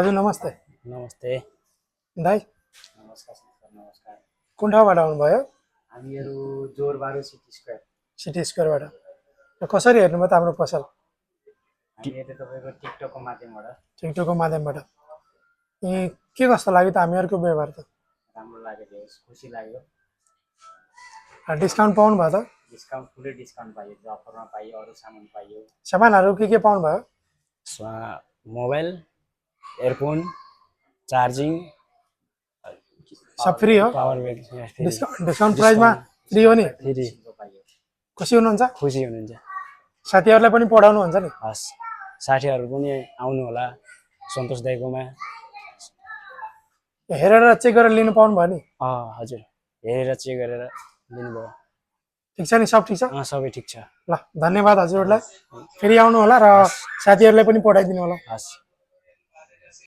हजुर नमस्ते नमस्ते। दाइ नमस्कार सर, नमस्कार। कुन ठाउँबाट आउनुभयो? हामीहरू जोरबारो सिटी स्क्वायर। सिटी स्क्वायरबाट। र कसरी हेर्नुभयो त हाम्रो पसल? हामीहरू तपाईँको टिकटकको माध्यमबाट टिकटकको माध्यमबाट। के कस्तो लाग्यो त हामीहरूको व्यवहार त? राम्रो लाग्यो, धेरै खुसी लाग्यो। डिस्काउन्ट पाउनु भयो त? डिस्काउन्ट फुल्ली डिस्काउन्ट पाइयो, अफरमा पाइयो, अरू सामान पाइयो। सामानहरू के पाउनुभयो? मोबाइल, एयरफोन, चार्जिङ सब फ्री हो? पावर ब्याङ्क डिस्काउन्ट प्राइसमा फ्री हो नि? फ्री पाइयो। खुसी हुनुहुन्छ? खुसी हुनुहुन्छ। साथीहरूलाई पनि पठाउनुहुन्छ नि? हस्, साथीहरू पनि आउनु होला सन्तोष दाइकोमा। हेरेर चेक गरेर लिनु पाउनु भयो नि? हजुर, हेरेर चेक गरेर लिनुभयो। ठिक छ नि? सब ठिक छ? सबै ठिक छ। ल धन्यवाद हजुरहरूलाई। फेरि आउनु होला र साथीहरूलाई पनि पठाइदिनु होला। हस्।